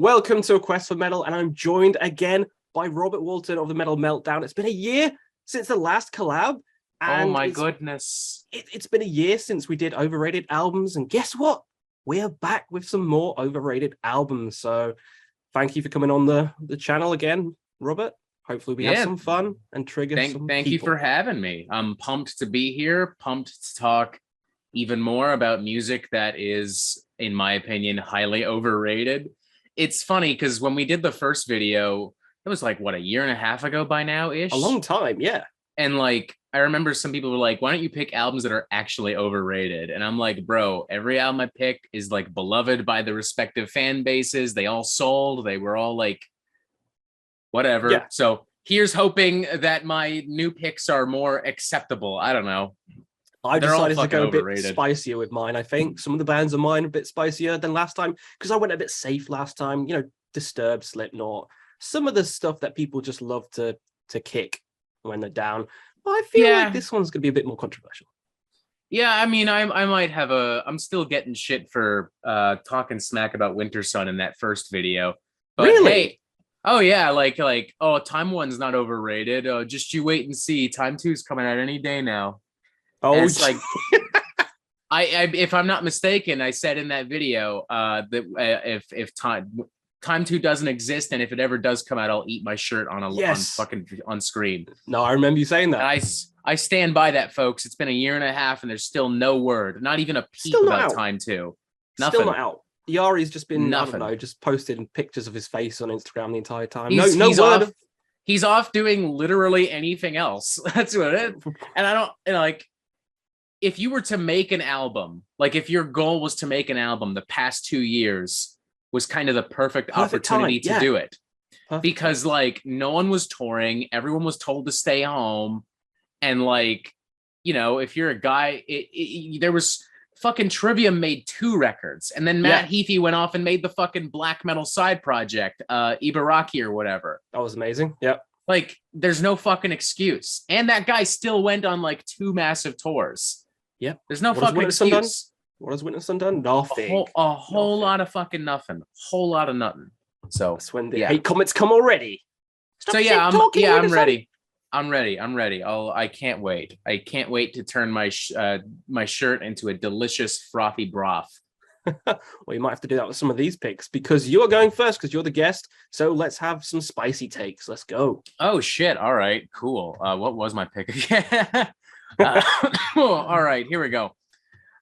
Welcome to A Quest for Metal, and I'm joined again by Robert Walton of the Metal Meltdown. It's been a year since the last collab, and oh my goodness. It's been a year since we did overrated albums, and guess what? We are back with some more overrated albums. So thank you for coming on the channel again, Robert. Hopefully we have some fun and trigger some Thank you for having me. I'm pumped to be here, pumped to talk even more about music that is, in my opinion, highly overrated. It's funny because when we did the first video, it was like, what, a year and a half ago by now-ish? A long time, yeah. And like, I remember some people were like, why don't you pick albums that are actually overrated? And I'm like, bro, every album I pick is like beloved by the respective fan bases. They all sold. They were all like, whatever. Yeah. So here's hoping that my new picks are more acceptable. I don't know. I decided to go a bit spicier with mine. I think some of the bands of mine are a bit spicier than last time because I went a bit safe last time. You know, Disturbed, Slipknot, some of the stuff that people just love to kick when they're down. But I feel like this one's going to be a bit more controversial. Yeah, I mean, I might have I'm still getting shit for talking smack about Winter Sun in that first video. But really? Hey, oh yeah, like oh, Time 1's not overrated. Just you wait and see. Time 2's coming out any day now. Oh, and it's like I if I'm not mistaken, I said in that video that if Time 2 doesn't exist, and if it ever does come out, I'll eat my shirt on screen. No, I remember you saying that. And I stand by that, folks. It's been a year and a half, and there's still no word, not even a peep about Time 2. Nothing. Still not out. Yari's just been, I don't know, just posted pictures of his face on Instagram the entire time. He's word. He's off doing literally anything else. That's what it is. And I don't, like, if you were to make an album, like if your goal was to make an album, the past 2 years was kind of the perfect opportunity to do it. Because like no one was touring, everyone was told to stay home. And like, you know, if you're a guy, there was fucking Trivium made 2 records. And then Matt Heafy went off and made the fucking black metal side project, Ibaraki or whatever. That was amazing. Yep. Like there's no fucking excuse. And that guy still went on like 2 massive tours. Yeah, there's no fucking excuse. What has Winter Sun done? Nothing. A whole lot of fucking nothing. Whole lot of nothing. So that's when the hate comments come already. I'm ready. I'm ready. I can't wait. I can't wait to turn my shirt into a delicious frothy broth. Well, you might have to do that with some of these picks because you're going first because you're the guest. So let's have some spicy takes. Let's go. Oh shit! All right, cool. What was my pick again? All right, here we go.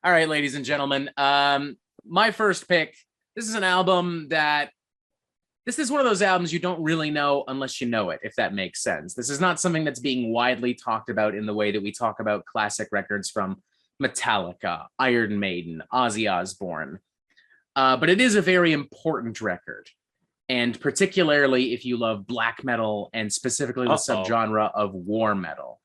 All right, ladies and gentlemen, my first pick. This is an album that this is one of those albums you don't really know unless you know it, if that makes sense. This is not something that's being widely talked about in the way that we talk about classic records from Metallica, Iron Maiden, Ozzy Osbourne. But it is a very important record. And particularly if you love black metal and specifically the subgenre of war metal.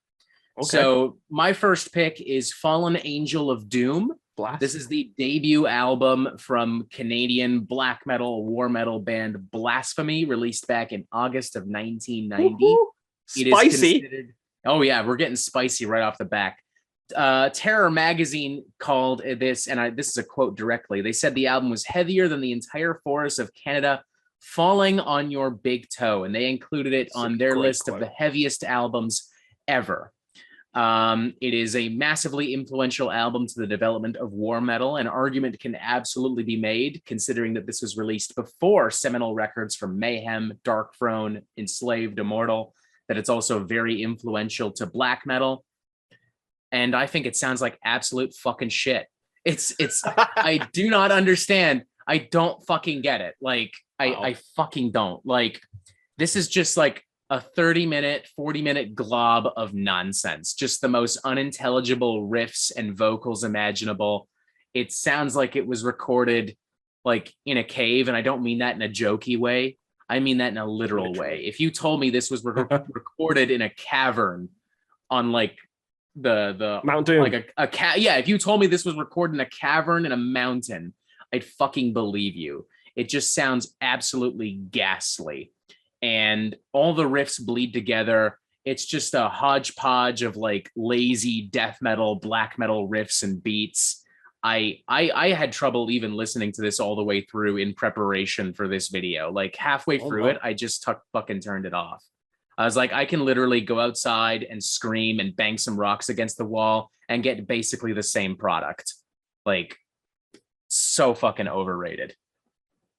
Okay. So my first pick is Fallen Angel of Doom. This is the debut album from Canadian black metal, war metal band Blasphemy, released back in August of 1990. Spicy. Oh yeah, we're getting spicy right off the back. Terror Magazine called this, and this is a quote directly. They said the album was heavier than the entire forest of Canada falling on your big toe, and they included it on their list of the heaviest albums ever. It is a massively influential album to the development of war metal. An argument can absolutely be made, considering that this was released before seminal records from Mayhem, Dark Throne, Enslaved, Immortal, that it's also very influential to black metal. And I think it sounds like absolute fucking shit. It's I do not understand. I don't fucking get it. Like, I fucking don't. Like, this is just like a 30-minute, 40-minute glob of nonsense. Just the most unintelligible riffs and vocals imaginable. It sounds like it was recorded like in a cave, and I don't mean that in a jokey way. I mean that in a literal way. If you told me this was recorded in a cavern on like the Mount Doom, like if you told me this was recorded in a cavern in a mountain, I'd fucking believe you. It just sounds absolutely ghastly. And all the riffs bleed together. It's just a hodgepodge of like lazy death metal, black metal riffs and beats. I had trouble even listening to this all the way through in preparation for this video. Like halfway through it, I just fucking turned it off. I was like, I can literally go outside and scream and bang some rocks against the wall and get basically the same product. Like, so fucking overrated.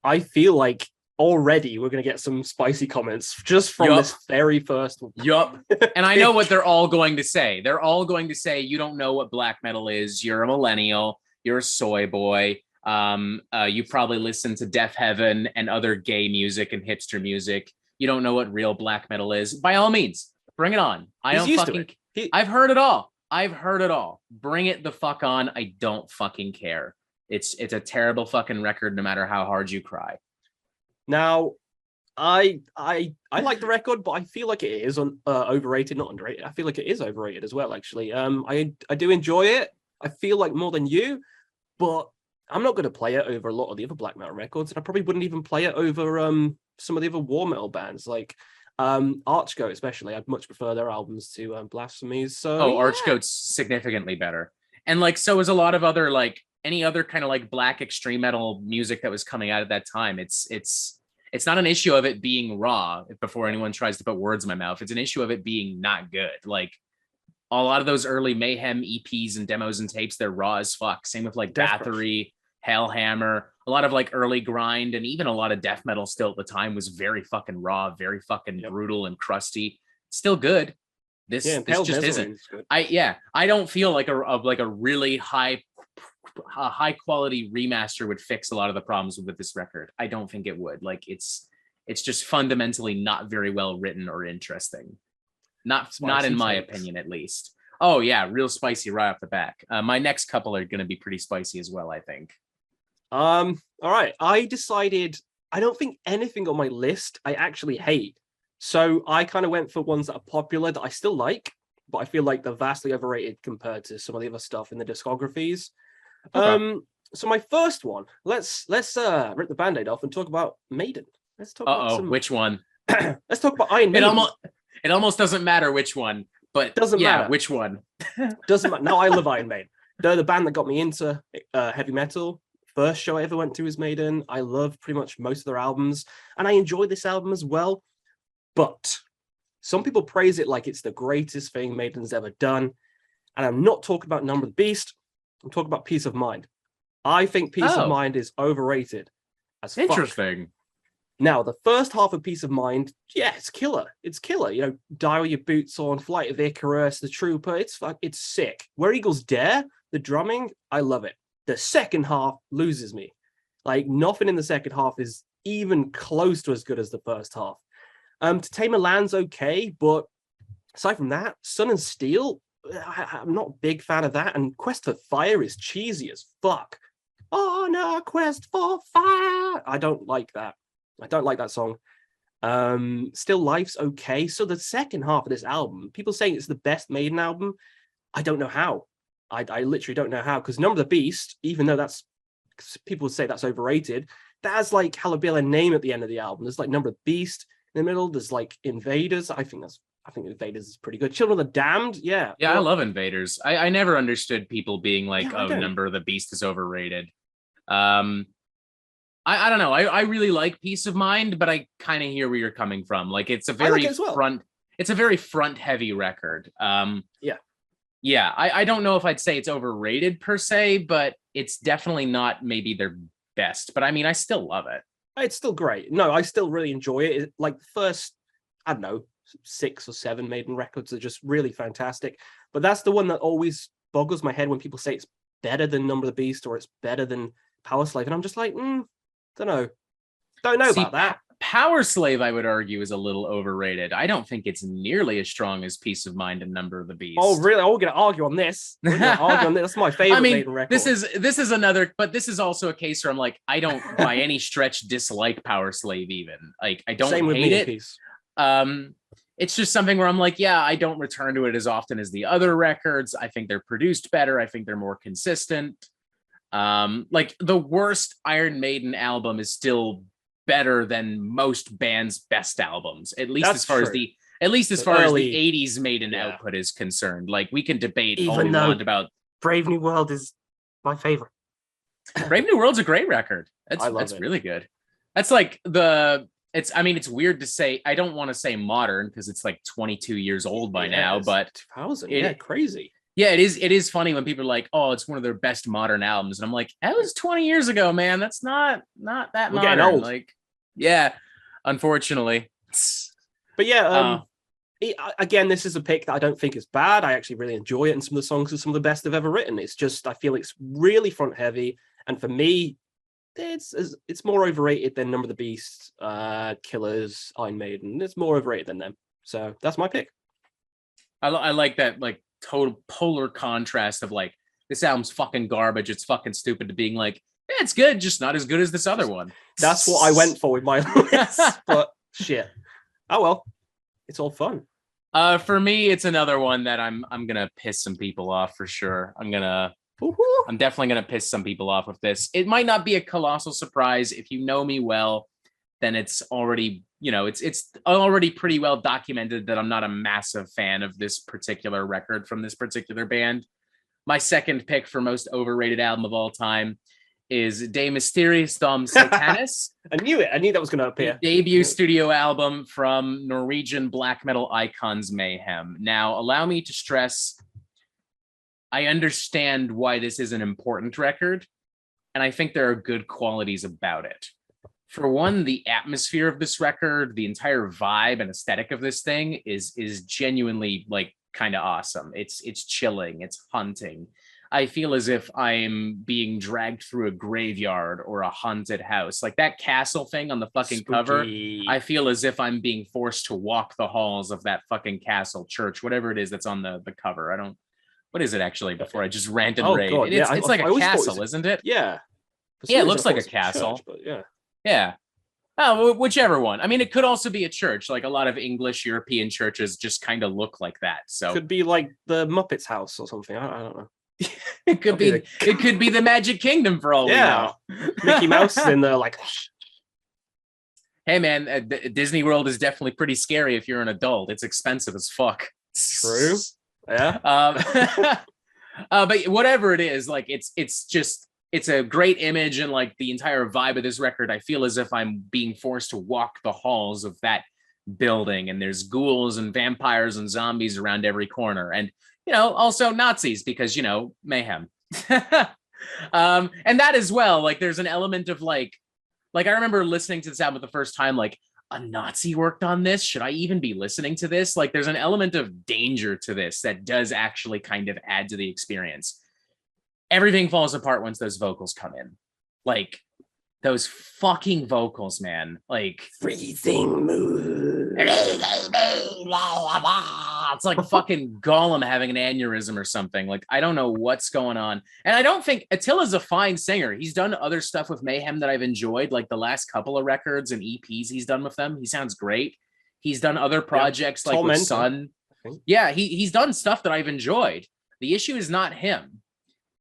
I feel like already we're going to get some spicy comments just from this very first one. Yup. And I know what they're all going to say. They're all going to say, you don't know what black metal is. You're a millennial. You're a soy boy. You probably listen to Deaf Heaven and other gay music and hipster music. You don't know what real black metal is. By all means, bring it on. I've heard it all. I've heard it all. Bring it the fuck on. I don't fucking care. It's a terrible fucking record, no matter how hard you cry. Now, I like the record, but I feel like it is overrated, not underrated. I feel like it is overrated as well, actually. I do enjoy it. I feel like more than you, but I'm not going to play it over a lot of the other black metal records, and I probably wouldn't even play it over some of the other war metal bands, like Archgoat especially. I'd much prefer their albums to Blasphemy's. So Archgoat's significantly better, and like so is a lot of other like any other kind of like black extreme metal music that was coming out at that time. It's not an issue of it being raw, before anyone tries to put words in my mouth. It's an issue of it being not good. Like a lot of those early Mayhem EPs and demos and tapes, they're raw as fuck. Same with like Bathory, Hellhammer, a lot of like early grind, and even a lot of death metal still at the time was very fucking raw, very fucking brutal and crusty. Still good. This just isn't. I don't feel like a really high quality remaster would fix a lot of the problems with this record. I don't think it would. Like it's just fundamentally not very well written or interesting. Not in my opinion, at least. Oh yeah, real spicy right off the back. My next couple are going to be pretty spicy as well, I think. All right. I decided I don't think anything on my list I actually hate. So I kind of went for ones that are popular that I still like, but I feel like they're vastly overrated compared to some of the other stuff in the discographies. Okay. So my first one, let's rip the Band-Aid off and talk about Maiden. Let's talk about which one? Let's talk about Iron Maiden. It almost doesn't matter which one, but doesn't matter which one. Doesn't matter. No, I love Iron Maiden. They're the band that got me into heavy metal. First show I ever went to was Maiden. I love pretty much most of their albums, and I enjoy this album as well. But some people praise it like it's the greatest thing Maiden's ever done. And I'm not talking about Number of the Beast. I'm talking about Peace of Mind. I think Peace of Mind is overrated as fuck. Interesting. Now, the first half of Peace of Mind, yeah, it's killer. It's killer. You know, Die With Your Boots On, Flight of Icarus, The Trooper. It's sick. Where Eagles Dare, the drumming, I love it. The second half loses me. Like, nothing in the second half is even close to as good as the first half. To Tame a Land's okay, but aside from that, Sun and Steel, I'm not a big fan of that. And Quest for Fire is cheesy as fuck. On a quest for fire. I don't like that. I don't like that song. Still Life's okay. So the second half of this album, people saying it's the best Maiden album. I don't know how. I literally don't know how, because Number of the Beast, even though that's, people would say that's overrated, that has like Halabilla name at the end of the album. There's like Number of the Beast in the middle. There's like Invaders. I think Invaders is pretty good. Children of the Damned, yeah. Yeah, I love Invaders. I never understood people being like, Number of the Beast is overrated. I don't know. I really like Peace of Mind, but I kind of hear where you're coming from. Like it's a very front heavy record. Yeah, I don't know if I'd say it's overrated per se, but it's definitely not maybe their best. But I mean, I still love it. It's still great. No, I still really enjoy it. Like the first, I don't know, 6 or 7 Maiden records are just really fantastic. But that's the one that always boggles my head when people say it's better than Number of the Beast or it's better than Power Slave. And I'm just like, don't know. Don't know about that. Power Slave, I would argue, is a little overrated. I don't think it's nearly as strong as Peace of Mind and Number of the Beast. Oh, really? We're going to argue on this. That's my favorite Maiden record. This is another, but this is also a case where I'm like, I don't by any stretch dislike Power Slave even. Like, I don't hate it. It's just something where I'm like, yeah, I don't return to it as often as the other records. I think they're produced better. I think they're more consistent. Like the worst Iron Maiden album is still better than most bands' best albums, at least as far as the 80s Maiden output is concerned. Like we can debate all we want about Brave New World is my favorite. Brave New World's a great record. That's it. really good. That's like it's weird to say. I don't want to say modern because it's like 22 years old by now, but 2000, crazy. Yeah, it is funny when people are like, "Oh, it's one of their best modern albums," and I'm like, "That was 20 years ago, man. That's not that We're modern." Getting old. Like, yeah, unfortunately. But yeah, again, this is a pick that I don't think is bad. I actually really enjoy it, and some of the songs are some of the best I've ever written. It's just I feel it's really front heavy, and for me, it's more overrated than Number of the Beast, Killers, Iron Maiden. It's more overrated than them. So that's my pick. I like that like total polar contrast of like this album's fucking garbage. It's fucking stupid to being like, it's good, just not as good as this other one. That's what I went for with my list, but shit. Oh well, it's all fun. For me, it's another one that I'm gonna piss some people off for sure. I'm definitely gonna piss some people off with this. It might not be a colossal surprise if you know me well. Then it's already, it's already pretty well documented that I'm not a massive fan of this particular record from this particular band. My second pick for most overrated album of all time is De Mysteriis Dom Satanis. I knew it. I knew that was going to appear. Debut studio album from Norwegian black metal icons Mayhem. Now, allow me to stress, I understand why this is an important record, and I think there are good qualities about it. For one, the atmosphere of this record, the entire vibe and aesthetic of this thing is genuinely like kind of awesome. It's chilling, it's haunting. I feel as if I'm being dragged through a graveyard or a haunted house. Like that castle thing on the fucking Spooky. cover, I feel as if I'm being forced to walk the halls of that fucking castle, church, whatever it is that's on the cover. What is it actually before I just rant and rave? God, It's like a castle, isn't it? Yeah. Yeah, it looks like a castle. Church, but yeah. Yeah. Oh, whichever one. I mean, it could also be a church. Like a lot of English European churches just kind of look like that. So could be like the Muppets house or something. I don't know. It could be the Magic Kingdom for all we know. Mickey Mouse is in there like. Hey man, Disney World is definitely pretty scary if you're an adult. It's expensive as fuck. True. Yeah. But whatever it is, like it's a great image, and like the entire vibe of this record, I feel as if I'm being forced to walk the halls of that building, and there's ghouls and vampires and zombies around every corner, and also Nazis because Mayhem. And that as well, like there's an element of like I remember listening to this album the first time, like a Nazi worked on this. Should I even be listening to this? Like there's an element of danger to this that does actually kind of add to the experience. Everything falls apart once those vocals come in. Like those fucking vocals, man. Like freezing mood. It's like fucking Gollum having an aneurysm or something. Like I don't know what's going on. And I don't think Attila's a fine singer. He's done other stuff with Mayhem that I've enjoyed, like the last couple of records and EPs he's done with them. He sounds great. He's done other projects like with Sun. Yeah, he's done stuff that I've enjoyed. The issue is not him.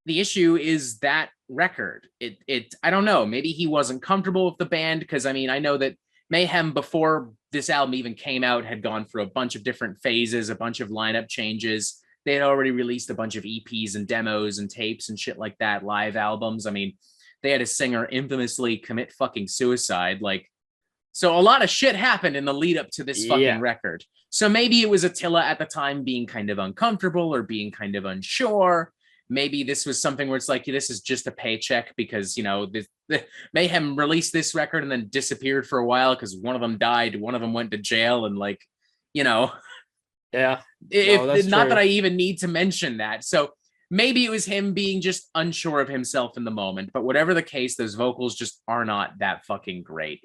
The issue is that record. I don't know. Maybe he wasn't comfortable with the band because I know that Mayhem before this album even came out had gone through a bunch of different phases, a bunch of lineup changes. They had already released a bunch of EPs and demos and tapes and shit like that, live albums. They had a singer infamously commit fucking suicide. So a lot of shit happened in the lead up to this fucking record. So maybe it was Attila at the time being kind of uncomfortable or being kind of unsure. Maybe this was something where it's like, this is just a paycheck because, the Mayhem released this record and then disappeared for a while because one of them died, one of them went to jail, and Yeah. Not that I even need to mention that. So maybe it was him being just unsure of himself in the moment. But whatever the case, those vocals just are not that fucking great.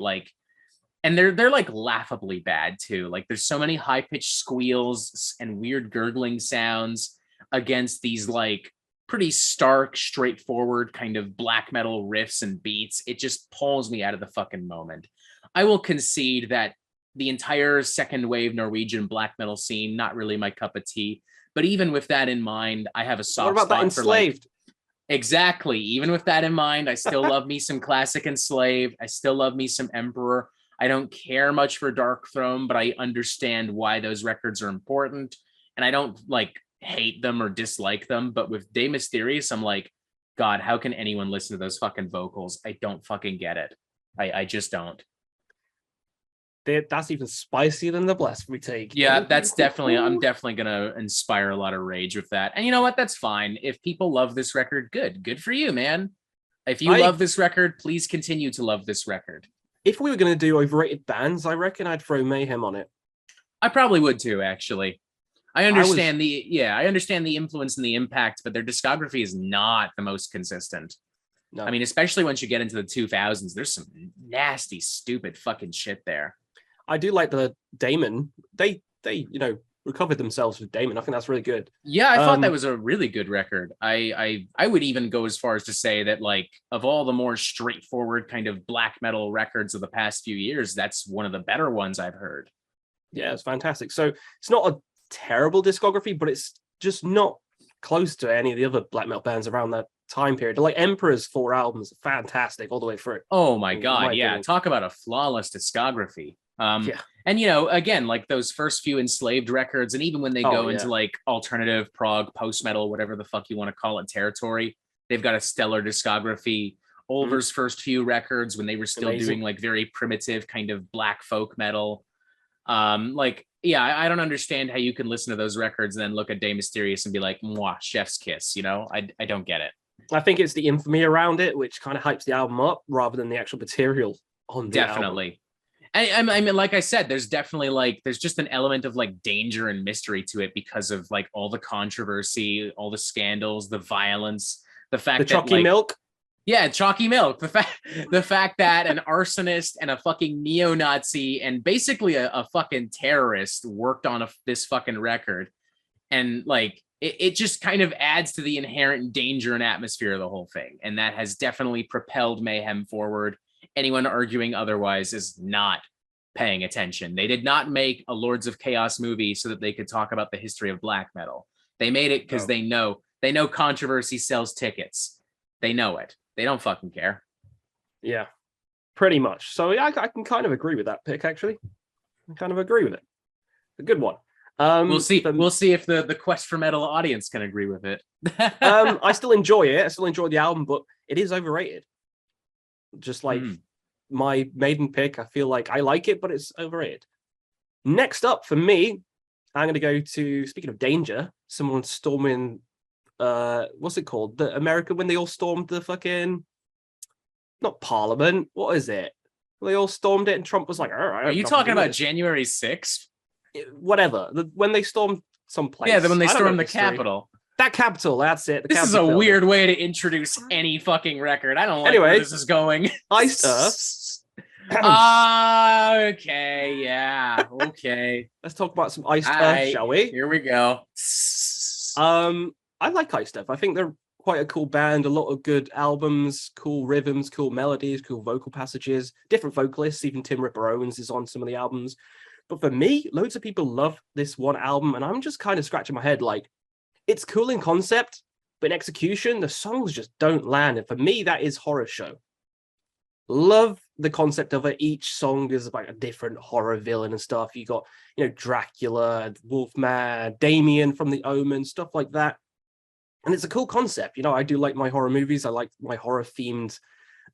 And they're like laughably bad too. Like there's so many high-pitched squeals and weird gurgling sounds against these like pretty stark, straightforward kind of black metal riffs and beats. It just pulls me out of the fucking moment. I will concede that the entire second wave Norwegian black metal scene, not really my cup of tea. But even with that in mind, I have a soft spot that Enslaved? Exactly. Even with that in mind, I still love me some classic Enslaved. I still love me some Emperor. I don't care much for Dark Throne, but I understand why those records are important. And I don't hate them or dislike them. But with De Mysteriis, I'm like, God, how can anyone listen to those fucking vocals? I don't fucking get it. I just don't. That's even spicier than the Blasphemy take. Yeah, that's definitely, I'm definitely gonna inspire a lot of rage with that. And you know what? That's fine. If people love this record, good for you, man. If you love this record, please continue to love this record. If we were going to do overrated bands, I reckon I'd throw Mayhem on it. I probably would too, actually. I understand the influence and the impact, but their discography is not the most consistent. No. I mean, especially once you get into the 2000s, there's some nasty, stupid fucking shit there. I do like the Damon. They recovered themselves with Damon. I think that's really good. Yeah, I thought that was a really good record. I would even go as far as to say that, like, of all the more straightforward kind of black metal records of the past few years, that's one of the better ones I've heard. Yeah, it's fantastic. So it's not a terrible discography, but it's just not close to any of the other black metal bands around that time period. Like Emperor's 4 albums, fantastic all the way through. Oh my God, yeah. Talk about a flawless discography. And again, like those first few Enslaved records, and even when they go into like alternative prog, post metal, whatever the fuck you want to call it, territory, they've got a stellar discography. Ulver's first few records, when they were still doing like very primitive kind of black folk metal, I don't understand how you can listen to those records and then look at De Mysteriis and be like, mwah, chef's kiss. I don't get it. I think it's the infamy around it which kind of hypes the album up rather than the actual material on the album. I mean, like I said, there's definitely there's just an element of like danger and mystery to it because of like all the controversy, all the scandals, the violence, the fact that chalky milk. Yeah, chalky milk. The fact that an arsonist and a fucking neo-Nazi and basically a fucking terrorist worked on this fucking record, and like it just kind of adds to the inherent danger and atmosphere of the whole thing, and that has definitely propelled Mayhem forward. Anyone arguing otherwise is not paying attention. They did not make a Lords of Chaos movie so that they could talk about the history of black metal. They made it because they know controversy sells tickets. They know it. They don't fucking care. Yeah, pretty much. So yeah, I can kind of agree with that pick, actually. I kind of agree with it. A good one. We'll see. We'll see if the Quest for Metal audience can agree with it. I still enjoy it. I still enjoy the album, but it is overrated. Just like my Maiden pick, I feel like I like it, but it's overrated. Next up for me, I'm going to go to, speaking of danger, someone storming, what's it called? The America, when they all stormed the fucking, not Parliament, what is it? They all stormed it and Trump was like, all right. Are you talking about January 6th? Whatever. When they stormed some place. Yeah, when they stormed the Capitol. That Capitol, that's it. This is a weird way to introduce any fucking record. I don't like where this is going. Iced Earth. Okay, yeah, okay. Let's talk about some Iced Earth, shall we? Here we go. I like Iced Earth. I think they're quite a cool band. A lot of good albums, cool rhythms, cool melodies, cool vocal passages. Different vocalists. Even Tim Ripper Owens is on some of the albums. But for me, loads of people love this one album, and I'm just kind of scratching my head like, it's cool in concept, but in execution, the songs just don't land. And for me, that is horror show. Love the concept of it. Each song is like a different horror villain and stuff. You got, Dracula, Wolfman, Damien from The Omen, stuff like that. And it's a cool concept. I do like my horror movies. I like my horror-themed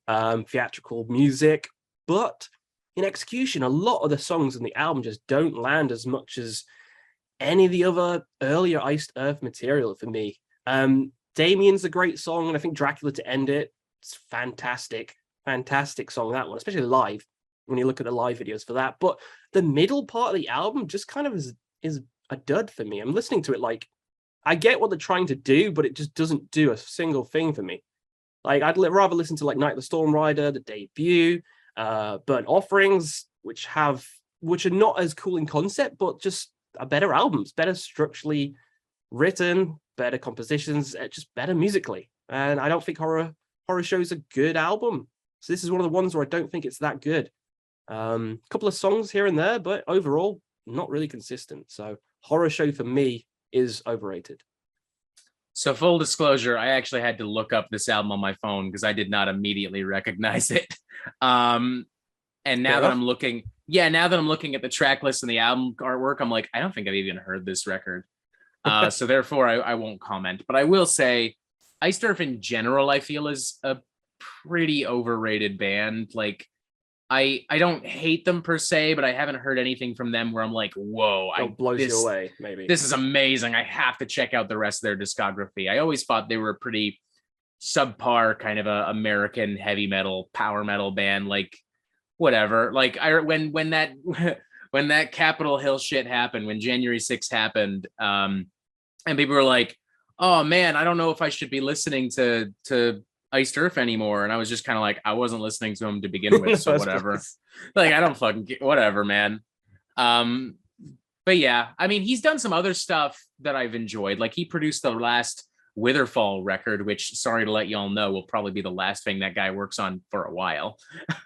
theatrical music. But in execution, a lot of the songs in the album just don't land as much as any of the other earlier Iced Earth material for me. Damien's a great song, and I think Dracula to end it, it's fantastic song, that one, especially live when you look at the live videos for that. But the middle part of the album just kind of is a dud for me. I'm listening to it like, I get what they're trying to do, but it just doesn't do a single thing for me. Like, I'd rather listen to like Night of the Storm Rider, the debut, Burnt Offerings, which are not as cool in concept, but just are better albums, better structurally written, better compositions, just better musically. And I don't think Horror Show's a good album. So this is one of the ones where I don't think it's that good. A couple of songs here and there, but overall, not really consistent. So Horror Show for me is overrated. So full disclosure, I actually had to look up this album on my phone because I did not immediately recognize it. And now that I'm looking at the track list and the album artwork, I'm like, I don't think I've even heard this record. So therefore I won't comment, but I will say Iced Earth in general, I feel, is a pretty overrated band. Like, I don't hate them per se, but I haven't heard anything from them where I'm like, whoa, blows you away, maybe. This is amazing. I have to check out the rest of their discography. I always thought they were a pretty subpar kind of a American heavy metal, power metal band. Like, whatever. Like, when that Capitol Hill shit happened, when January 6th happened, and people were like, oh man, I don't know if I should be listening to Iced Earth anymore. And I was just kind of like, I wasn't listening to him to begin with, so whatever. Like, I don't fucking get, whatever, man. But yeah, I mean, he's done some other stuff that I've enjoyed. Like, he produced the last Witherfall record, which, sorry to let y'all know, will probably be the last thing that guy works on for a while,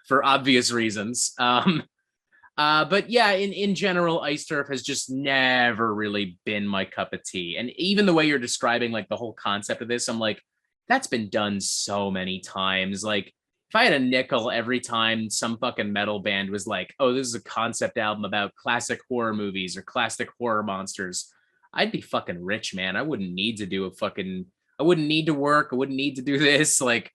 for obvious reasons. But yeah, in general, Iced Earth has just never really been my cup of tea. And even the way you're describing like the whole concept of this, I'm like, that's been done so many times. Like, if I had a nickel every time some fucking metal band was like, oh, this is a concept album about classic horror movies or classic horror monsters, I'd be fucking rich, man. I wouldn't need to I wouldn't need to work. I wouldn't need to do this. Like,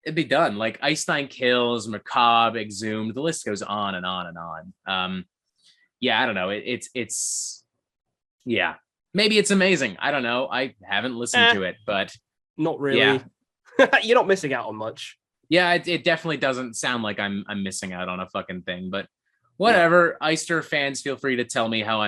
it'd be done. Like Einstein Kills, Macabre, Exhumed, the list goes on and on and on. Yeah, I don't know. It's yeah, maybe it's amazing. I don't know. I haven't listened to it, but not really. Yeah. You're not missing out on much. Yeah, it definitely doesn't sound like I'm missing out on a fucking thing, but whatever. Yeah. Iced Earth fans, feel free to tell me how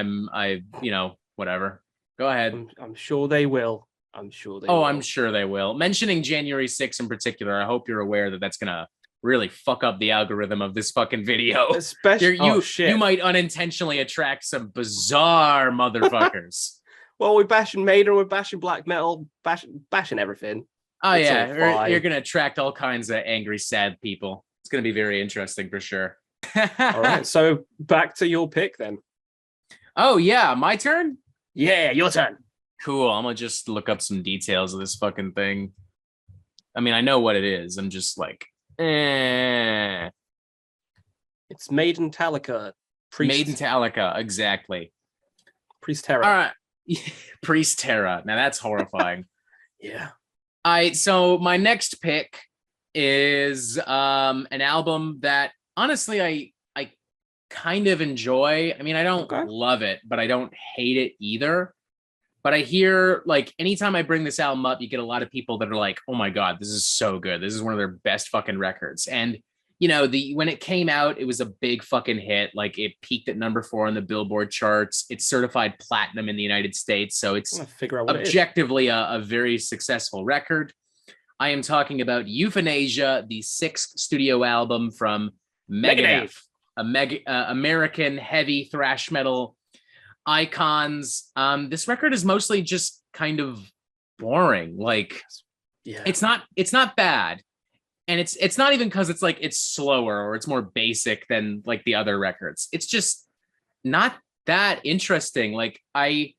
whatever. Go ahead. I'm sure they will. I'm sure they will. Mentioning January 6th in particular, I hope you're aware that that's gonna really fuck up the algorithm of this fucking video. Especially you might unintentionally attract some bizarre motherfuckers. Well, we're bashing Maiden, we're bashing black metal, bashing everything. Oh yeah, you're gonna attract all kinds of angry, sad people. It's gonna be very interesting for sure. All right, so back to your pick then. Oh yeah, my turn? Yeah, your turn. Cool. I'm gonna just look up some details of this fucking thing. I mean, I know what it is. I'm just like, It's Maiden Metallica. Maiden Metallica, exactly. Priest Terror. All right. Priest Terror. Now that's horrifying. Yeah. All right, so my next pick is an album that honestly I kind of enjoy. I mean, I don't love it, but I don't hate it either. But I hear, like, anytime I bring this album up, you get a lot of people that are like, oh my God, this is so good. This is one of their best fucking records. And, you know, when it came out, it was a big fucking hit. Like, it peaked at number 4 on the Billboard charts. It's certified platinum in the United States. So it's objectively a very successful record. I am talking about Youthanasia, the 6th studio album from Megadeth, American heavy thrash metal icons. This record is mostly just kind of boring. Like, it's not bad, and it's not even because it's like it's slower or it's more basic than like the other records. It's just not that interesting. Like, I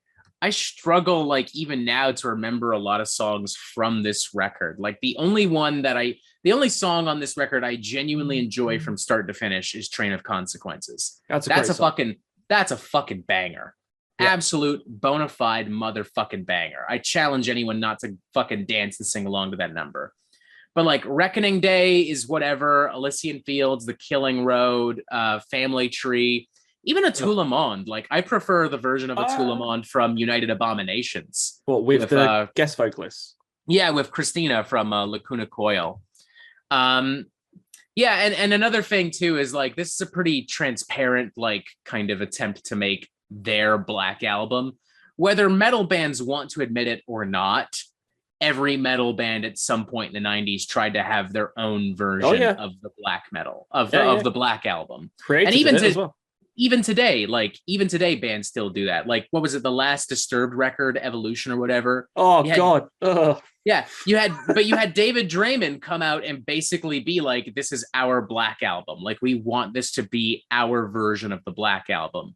struggle, like, even now to remember a lot of songs from this record. Like, the only song on this record I genuinely enjoy from start to finish is Train of Consequences. That's a fucking banger. Yeah. Absolute bona fide motherfucking banger. I challenge anyone not to fucking dance and sing along to that number. But like Reckoning Day is whatever, Elysian Fields, The Killing Road, Family Tree, even Atula Monde. Like, I prefer the version of Atula Monde from United Abominations. What, with the guest vocalists? Yeah, with Christina from Lacuna Coil. Yeah, and another thing too is, like, this is a pretty transparent, like, kind of attempt to make their Black Album. Whether metal bands want to admit it or not, every metal band at some point in the 90s tried to have their own version of the black metal, of the Black Album. And even today, bands still do that. Like, what was it? The last Disturbed record, Evolution or whatever. Oh, God. Yeah, you had David Draymond come out and basically be like, this is our Black Album. Like, we want this to be our version of the Black Album.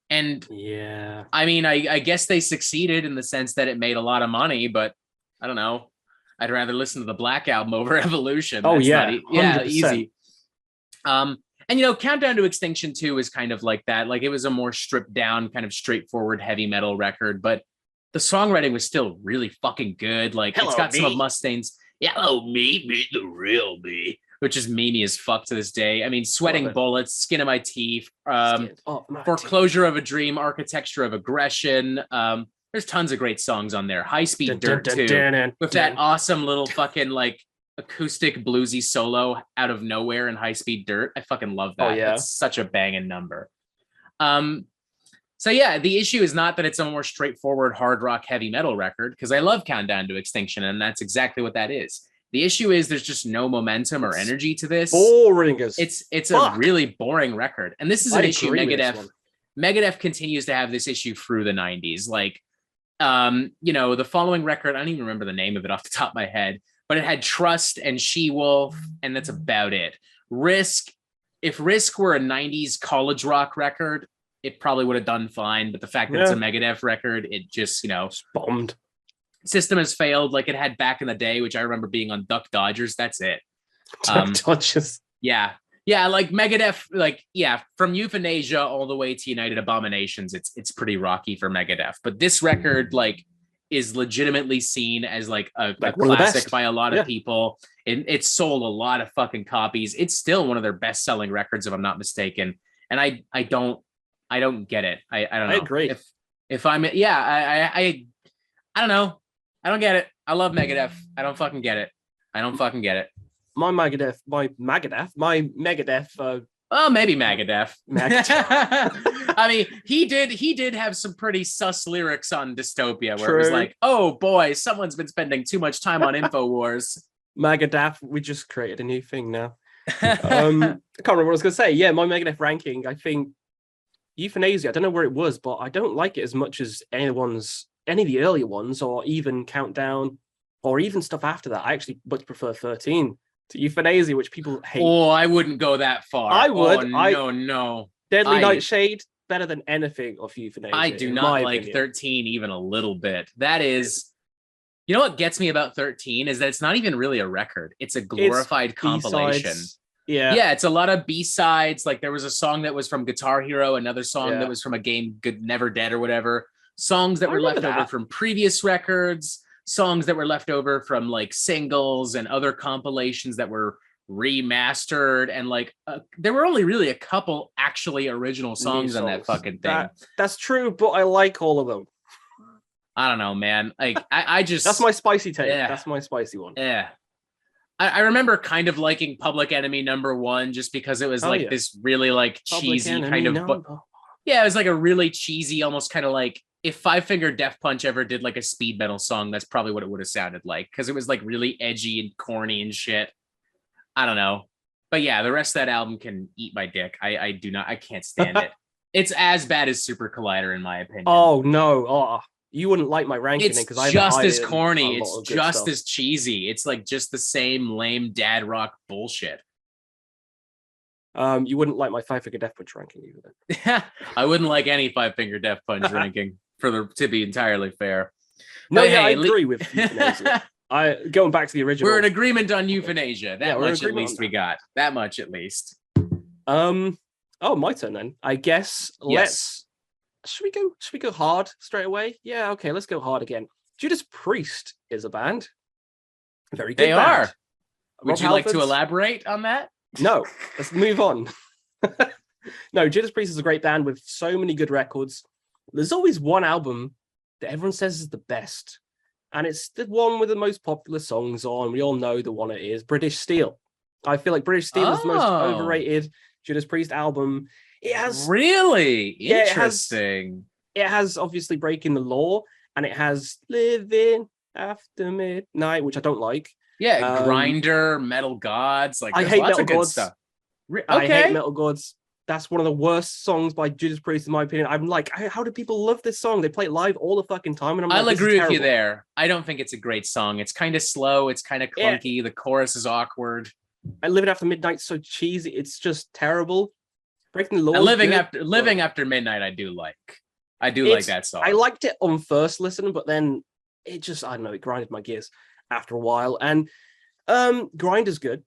And yeah, I mean, I guess they succeeded in the sense that it made a lot of money, but I don't know. I'd rather listen to the Black Album over Evolution. Oh, yeah, easy. And, you know, Countdown to Extinction 2 is kind of like that. Like, it was a more stripped down, kind of straightforward heavy metal record, but the songwriting was still really fucking good. Like, Hello, it's got some of me. Mustaine's "Hello Me, meet the real me," which is memey as fuck to this day. I mean, "Sweating Bullets," "Skin of My Teeth," "Foreclosure of a Dream," "Architecture of Aggression." There's tons of great songs on there. "High Speed Dirt" too, with that awesome little fucking like acoustic bluesy solo out of nowhere in "High Speed Dirt." I fucking love that. That's such a banging number. So yeah, the issue is not that it's a more straightforward hard rock heavy metal record, because I love Countdown to Extinction, and that's exactly what that is. The issue is there's just no momentum or energy to this. Boring as it's a really boring record, and this is an issue Megadeth continues to have this issue through the 90s. Like, the following record, I don't even remember the name of it off the top of my head, but it had Trust and She-Wolf, and that's about it. Risk, if Risk were a 90s college rock record, it probably would have done fine, but the fact that it's a Megadeth record, it just, bombed. System has failed like it had back in the day, which I remember being on Duck Dodgers. That's it. Duck Dodgers. Yeah. Yeah, like Megadeth, from Euthanasia all the way to United Abominations, it's pretty rocky for Megadeth. But this record, is legitimately seen as a classic by a lot of people. It sold a lot of fucking copies. It's still one of their best-selling records, if I'm not mistaken. And I don't get it. I don't know. I agree. If I'm I don't know. I don't get it. I love Megadeth. I don't fucking get it. My Megadeth. Oh, maybe Megadeth. I mean, he did have some pretty sus lyrics on Dystopia, where it was like, oh boy, someone's been spending too much time on InfoWars. Megadeth, we just created a new thing now. I can't remember what I was going to say. Yeah, my Megadeth ranking, I think Youthanasia, I don't know where it was, but I don't like it as much as any of the earlier ones, or even Countdown, or even stuff after that. I actually much prefer 13 to Youthanasia, which people hate. Oh, I wouldn't go that far. I would. No. Deadly Nightshade, better than anything of Euthanasia. I do not like opinion. 13 even a little bit. That is... You know what gets me about 13 is that it's not even really a record. It's a glorified compilation. B-sides. Yeah, it's a lot of B-sides. Like, there was a song that was from Guitar Hero, another song that was from a game, Good Never Dead or whatever. Songs that were left over from previous records, songs that were left over from singles and other compilations that were remastered, and there were only really a couple actually original songs on that fucking thing. That's true, but I like all of them. I don't know, man. I just... That's my spicy take. Yeah. That's my spicy one. Yeah. I remember kind of liking Public Enemy #1 just because it was this really cheesy kind of... Yeah, it was a really cheesy, almost kind of if Five Finger Death Punch ever did a speed metal song, that's probably what it would have sounded like, because it was really edgy and corny and shit. I don't know. But yeah, the rest of that album can eat my dick. I can't stand it. It's as bad as Super Collider, in my opinion. Oh, no. Oh, you wouldn't like my ranking because it's just as corny. It's just as cheesy. It's just the same lame dad rock bullshit. You wouldn't like my Five Finger Death Punch ranking either. I wouldn't like any Five Finger Death Punch ranking, to be entirely fair. No, I agree with Euthanasia. Going back to the original. We're in agreement on Euthanasia. That much at least we got. That much at least. Oh, my turn then. I guess Should we go hard straight away? Yeah, okay, let's go hard again. Judas Priest is a band. Very good. They are. Would you like to elaborate on that? No, let's move on. No, Judas Priest is a great band with so many good records. There's always one album that everyone says is the best, and it's the one with the most popular songs on. We all know the one it is, British Steel. I feel like British Steel is the most overrated Judas Priest album. It has really interesting. It has obviously Breaking the Law, and it has Living After Midnight, which I don't like. Yeah, Grinder, Metal Gods. I hate Metal Gods. Stuff. I hate Metal Gods. That's one of the worst songs by Judas Priest, in my opinion. I'm like, how do people love this song? They play it live all the fucking time, and I'll agree with you there. I don't think it's a great song. It's kind of slow. It's kind of clunky. Yeah. The chorus is awkward. Living After Midnight's so cheesy. It's just terrible. Breaking the Law. Living After Midnight, I do like. I do like that song. I liked it on first listen, but then it just, I don't know, it grinded my gears after a while. And Grinder's good.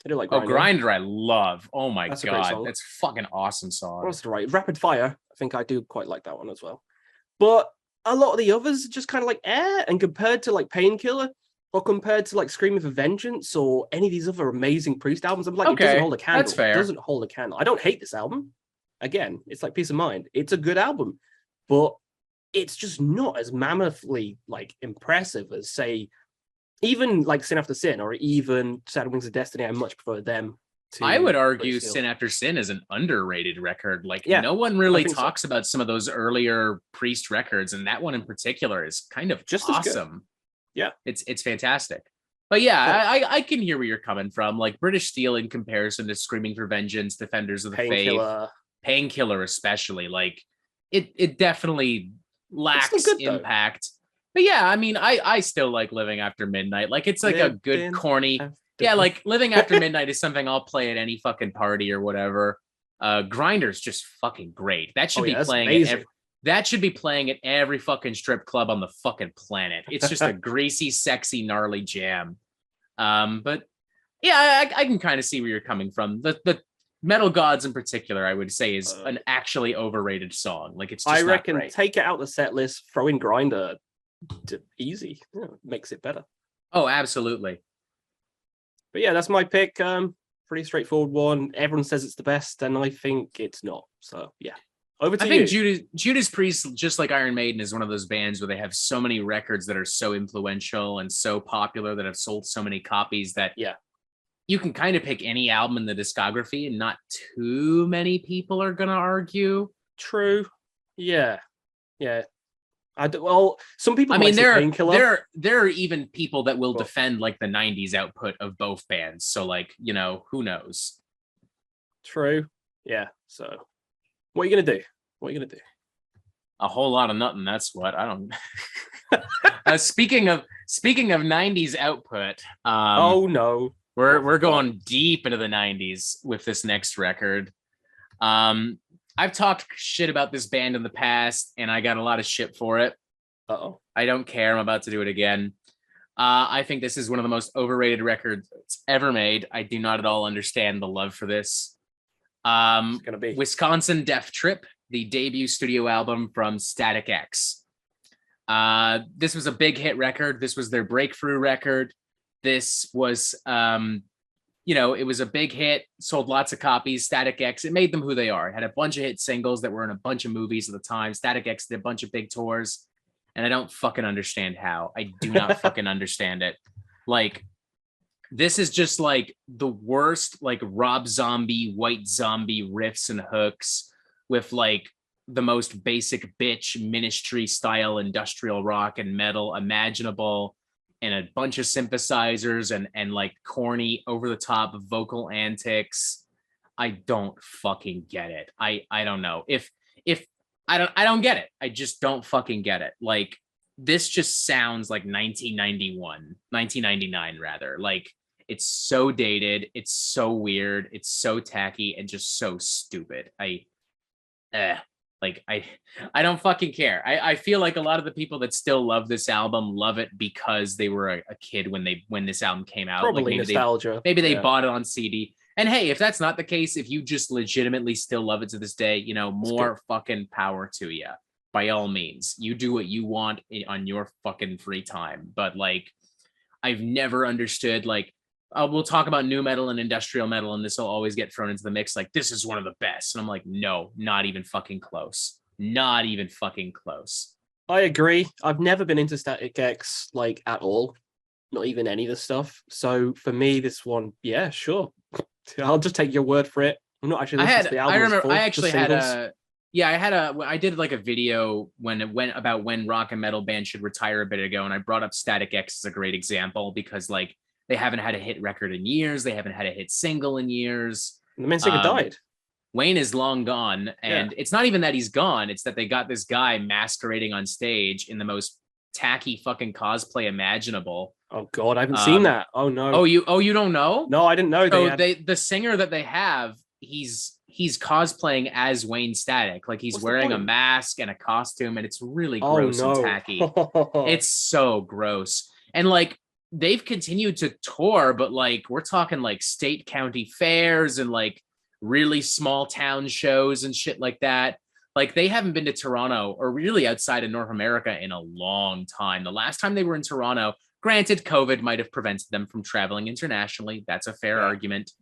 I do like Grinder. Oh, Grinder, I love. Oh my god, that's fucking awesome song. What's the right? Rapid Fire. I think I do quite like that one as well. But a lot of the others are just kind of like and compared to like Painkiller or compared to like Screaming for Vengeance or any of these other amazing Priest albums, I'm like, it doesn't hold a candle. That's fair. It doesn't hold a candle. I don't hate this album. Again, it's like Peace of Mind. It's a good album, but it's just not as mammothly like impressive as, say, even like Sin After Sin or even Sad Wings of Destiny. I much prefer them. I would argue Sin After Sin is an underrated record. Like, no one really talks about some of those earlier Priest records, and that one in particular is kind of just awesome. Yeah, it's fantastic. But yeah, I can hear where you're coming from. Like British Steel in comparison to Screaming for Vengeance, Defenders of the Faith, Painkiller especially, like it definitely lacks impact. But yeah, I mean, I still like Living After Midnight. Like it's like a good corny. Yeah, like Living After Midnight is something I'll play at any fucking party or whatever. Grinder's just fucking great. That should be playing that should be playing at every fucking strip club on the fucking planet. It's just a greasy, sexy, gnarly jam. But yeah, I can kind of see where you're coming from. The Metal Gods in particular, I would say, is an actually overrated song. Like it's just, I reckon, take it out the set list, throw in Grinder, easy. Makes it better. Oh, absolutely. But yeah, that's my pick. Pretty straightforward one. Everyone says it's the best, and I think it's not. So yeah. Over to you. I think Judas Priest, just like Iron Maiden, is one of those bands where they have so many records that are so influential and so popular that have sold so many copies that you can kind of pick any album in the discography and not too many people are going to argue. True. Yeah. Yeah. Some people. I mean, there are even people that will defend like the '90s output of both bands. So, like, you know, who knows? True. Yeah. So, what are you gonna do? What are you gonna do? A whole lot of nothing. That's what I don't. Speaking of '90s output. Oh no, we're going deep into the '90s with this next record. I've talked shit about this band in the past, and I got a lot of shit for it. I don't care. I'm about to do it again. I think this is one of the most overrated records ever made. I do not at all understand the love for this. It's gonna be Wisconsin Death Trip, the debut studio album from Static X. This was a big hit record. This was their breakthrough record. This was it was a big hit, sold lots of copies. Static X, it made them who they are. It had a bunch of hit singles that were in a bunch of movies at the time. Static X did a bunch of big tours, and I don't fucking understand how. I do not fucking understand it. Like, this is just like the worst, like Rob Zombie, White Zombie riffs and hooks with like the most basic bitch Ministry style industrial rock and metal imaginable. And a bunch of synthesizers and like corny over the top vocal antics. I don't fucking get it. I don't know. If I don't get it. I just don't fucking get it. Like, this just sounds like 1999 rather. Like, it's so dated, it's so weird, it's so tacky and just so stupid. I don't fucking care. I feel like a lot of the people that still love this album love it because they were a kid when this album came out. Probably like maybe nostalgia. Maybe they bought it on CD. And hey, if that's not the case, if you just legitimately still love it to this day, you know, more fucking power to you. By all means, you do what you want on your fucking free time. But like, I've never understood, like, we'll talk about new metal and industrial metal, and this will always get thrown into the mix. Like, this is one of the best. And I'm like, no, not even fucking close. Not even fucking close. I agree. I've never been into Static X, like, at all. Not even any of the stuff. So for me, this one, yeah, sure. I'll just take your word for it. I'm not actually listening to the album. I remember I actually had I did like a video when it went about when rock and metal bands should retire a bit ago. And I brought up Static X as a great example because, like, they haven't had a hit record in years. They haven't had a hit single in years. The main singer died. Wayne is long gone. And it's not even that he's gone. It's that they got this guy masquerading on stage in the most tacky fucking cosplay imaginable. Oh God, I haven't seen that. Oh no. Oh, you don't know? No, I didn't know. So the singer that they have, he's cosplaying as Wayne Static. Like, he's wearing a mask and a costume, and it's really gross and tacky. It's so gross. And like, they've continued to tour, but like, we're talking like state county fairs and like really small town shows and shit like that. Like, they haven't been to Toronto or really outside of North America in a long time. The last time they were in Toronto, granted, COVID might have prevented them from traveling internationally. That's a fair argument.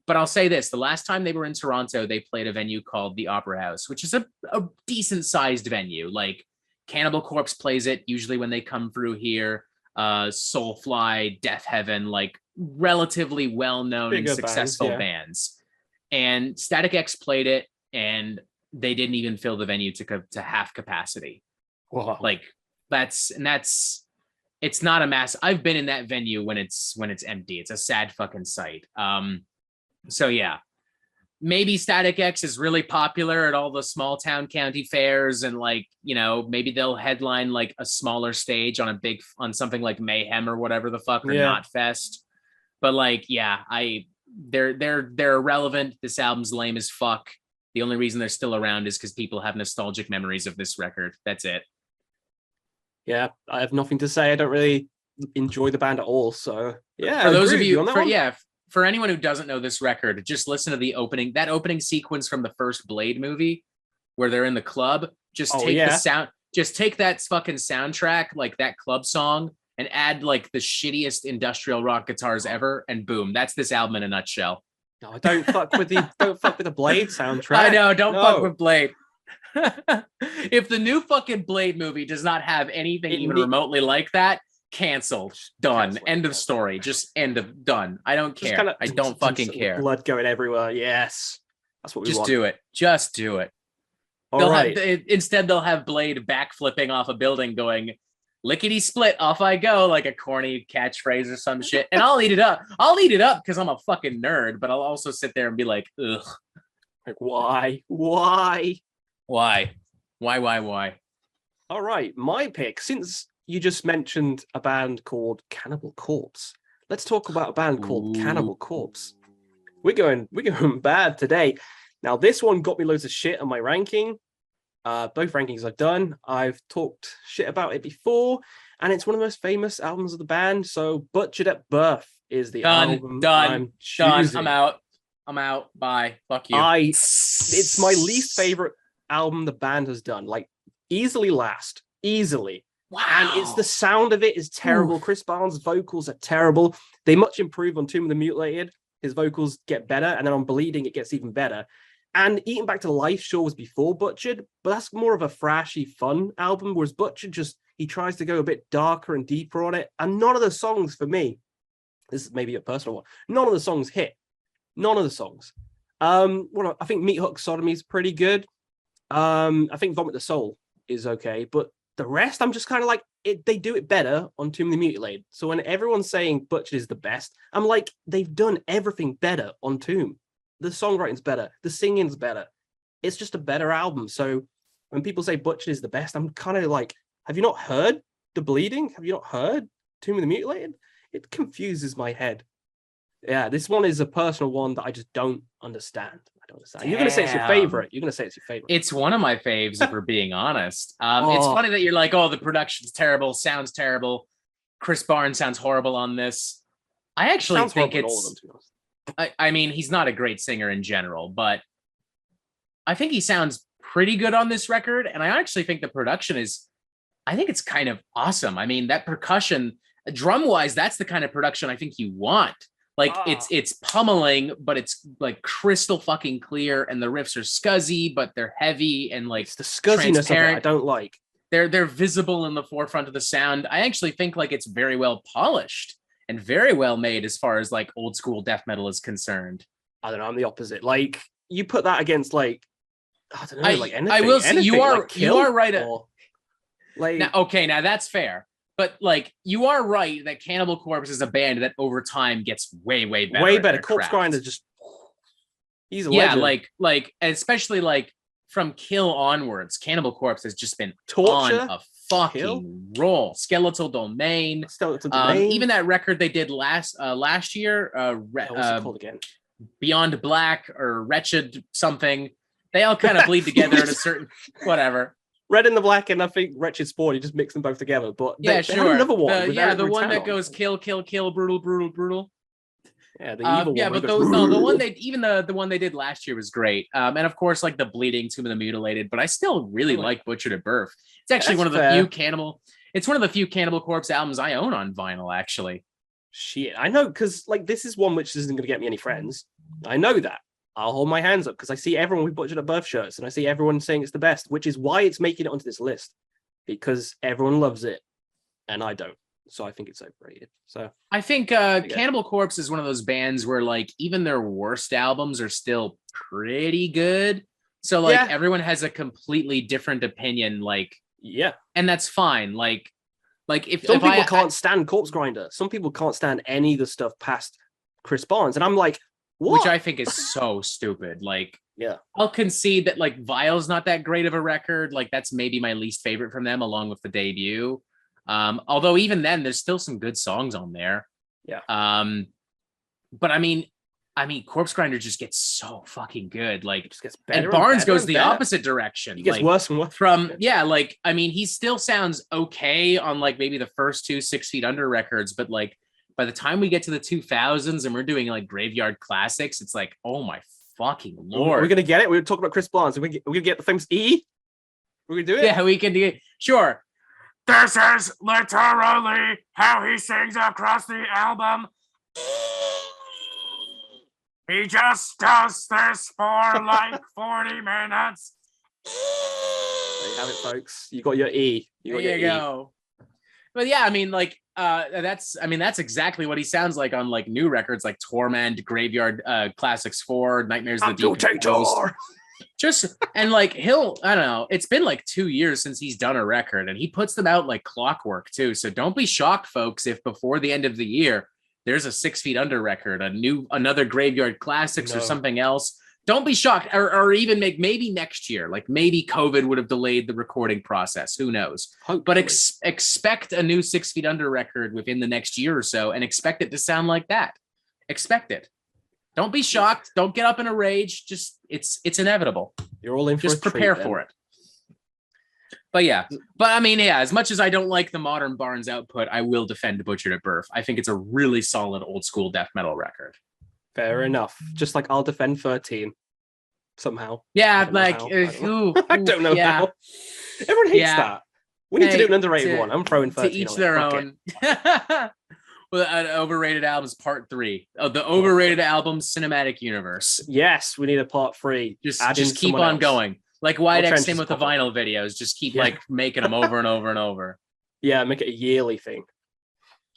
But I'll say this, the last time they were in Toronto, they played a venue called the Opera House, which is a decent sized venue. Like, Cannibal Corpse plays it usually when they come through here. Soulfly, Death Heaven, like relatively well-known and successful bands. And Static X played it, and they didn't even fill the venue to half capacity. Wow. Like, it's not a mass. I've been in that venue when it's empty. It's a sad fucking sight. So yeah, maybe Static X is really popular at all the small town county fairs, and like, you know, maybe they'll headline like a smaller stage on something like Mayhem or whatever the fuck, or Not Fest. But like, yeah, they're irrelevant. This album's lame as fuck. The only reason they're still around is because people have nostalgic memories of this record. That's it. Yeah, I have nothing to say. I don't really enjoy the band at all. So yeah, for those of you, for anyone who doesn't know this record, just listen to that opening sequence from the first Blade movie where they're in the club. Just take that fucking soundtrack, like that club song, and add like the shittiest industrial rock guitars ever, and boom, that's this album in a nutshell. No, don't fuck with the Blade soundtrack. I know, don't fuck with Blade. If the new fucking Blade movie does not have anything even remotely like that, canceled. Done. End of story. Just done. I don't care. I don't fucking care. Blood going everywhere. Yes. That's what we want. Just do it. Instead, they'll have Blade backflipping off a building going, lickety split, off I go, like a corny catchphrase or some shit. And I'll eat it up. Because I'm a fucking nerd, but I'll also sit there and be like, ugh. Like, why? All right, my pick. Since you just mentioned a band called Cannibal Corpse, let's talk about a band called Cannibal Corpse. We're going bad today. Now, this one got me loads of shit on my ranking. Both rankings I've done. I've talked shit about it before, and it's one of the most famous albums of the band. So, Butchered at Birth is the album I'm choosing. I'm out. Bye. Fuck you. It's my least favorite album the band has done. Like, easily. Wow. And it's the sound of it is terrible. Oof. Chris Barnes' vocals are terrible. They much improve on Tomb of the Mutilated. His vocals get better, and then on Bleeding it gets even better. And Eating Back to Life sure was before Butchered, but that's more of a flashy, fun album, whereas Butchered he tries to go a bit darker and deeper on it. And none of the songs for me, this is maybe a personal one, none of the songs hit. None of the songs. I think Meat Hook Sodomy is pretty good. I think Vomit the Soul is okay, but the rest, I'm just kind of like, they do it better on Tomb of the Mutilated. So when everyone's saying Butchered is the best, I'm like, they've done everything better on Tomb. The songwriting's better. The singing's better. It's just a better album. So when people say Butchered is the best, I'm kind of like, have you not heard The Bleeding? Have you not heard Tomb of the Mutilated? It confuses my head. Yeah, this one is a personal one that I just don't understand. You're going to say it's your favorite. It's one of my faves, if we're being honest. It's funny that you're like, oh, the production's terrible, sounds terrible. Chris Barnes sounds horrible on this. I actually think it's... I mean, he's not a great singer in general, but I think he sounds pretty good on this record. And I actually think the production I think it's kind of awesome. I mean, that percussion, drum-wise, that's the kind of production I think you want. Like, it's pummeling, but it's like crystal fucking clear, and the riffs are scuzzy, but they're heavy and like it's the scuzziness of it I don't like. They're visible in the forefront of the sound. I actually think like it's very well polished and very well made as far as like old school death metal is concerned. I don't know. I'm the opposite. Like, you put that against like, I don't know, like anything. I will say you are right. Now that's fair. But like, you are right that Cannibal Corpse is a band that over time gets way better. Way better. Corpse Grinder he's a legend. like especially like from Kill onwards, Cannibal Corpse has just been Torture, on a fucking roll. Skeletal Domain. Even that record they did last year, what's it called again? Beyond Black or Wretched something. They all kind of bleed together at a certain whatever. Red and the Black, and I think Wretched Spawn, you just mix them both together. But they had another one. The one that goes kill, brutal. Yeah, the evil yeah, one. but Goes, the one the one they did last year was great. And of course, like the Bleeding, Tomb of the Mutilated, but I still really like Butchered at Birth. It's actually one of the few Cannibal. It's one of the few Cannibal Corpse albums I own on vinyl, actually. Shit, I know, because like this is one which isn't going to get me any friends. I know that. I'll hold my hands up because I see everyone with Butchered at Birth shirts and I see everyone saying it's the best, which is why it's making it onto this list, because everyone loves it and I don't. So I think it's overrated. So I think Cannibal Corpse is one of those bands where like even their worst albums are still pretty good. So like everyone has a completely different opinion. Like and that's fine. Like if some people can't stand Corpse Grinder, some people can't stand any of the stuff past Chris Barnes, and I'm like, what? Which I think is so stupid. Like I'll concede that like Vile's not that great of a record. Like that's maybe my least favorite from them, along with the debut. Although even then there's still some good songs on there. But I mean Corpse Grinder just gets so fucking good. Like it just gets better, and Barnes goes the opposite direction. He gets worse and worse. Like I mean he still sounds okay on like maybe the first two 6 Feet Under records, but like by the time we get to the 2000s and we're doing like Graveyard Classics, it's like, oh my fucking Lord. We're gonna get it. We're talking about Chris Barnes. We're gonna get the famous E. We're gonna do it. Yeah, we can do it. Sure. This is literally how he sings across the album. He just does this for like 40 minutes. There you have it, folks. You got your E. There you go. But yeah, I mean, like, that's exactly what he sounds like on like new records like Torment, Graveyard Classics 4, Nightmares of the Decomposed. Just and like I don't know, it's been like 2 years since he's done a record and he puts them out like clockwork too. So don't be shocked, folks, if before the end of the year there's a 6 Feet Under record, another Graveyard Classics or something else. Don't be shocked, or even maybe next year, like maybe COVID would have delayed the recording process. Who knows? Hopefully. But expect a new 6 Feet Under record within the next year or so, and expect it to sound like that. Expect it. Don't be shocked. Don't get up in a rage. Just it's inevitable. You're all in for just prepare for it. But I mean, as much as I don't like the modern Barnes output, I will defend Butchered at Birth. I think it's a really solid old school death metal record. Fair enough. Just like I'll defend 13 somehow. Yeah, I don't know how. Everyone hates that. We need to do an underrated one. I'm throwing 13 to each their own. Well, Overrated Albums Part 3 of the Overrated Albums Cinematic Universe. Yes, we need a Part 3. Just keep on going. Like Wide X same with the vinyl videos. Just keep like making them over and over and over. Yeah, make it a yearly thing.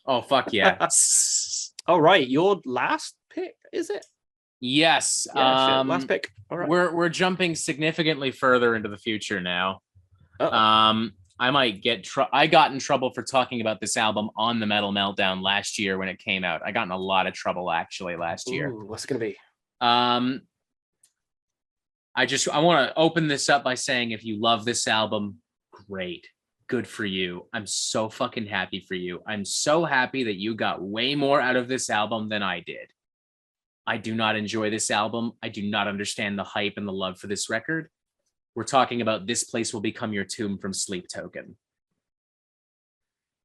Oh, fuck yeah. All right, your last pick, is it? Yes. Yeah, last pick. All right. We're jumping significantly further into the future now. I might I got in trouble for talking about this album on the Metal Meltdown last year when it came out. I got in a lot of trouble actually last year. What's it gonna be? I want to open this up by saying if you love this album, great. Good for you. I'm so fucking happy for you. I'm so happy that you got way more out of this album than I did. I do not enjoy this album. I do not understand the hype and the love for this record. We're talking about This Place Will Become Your Tomb from Sleep Token.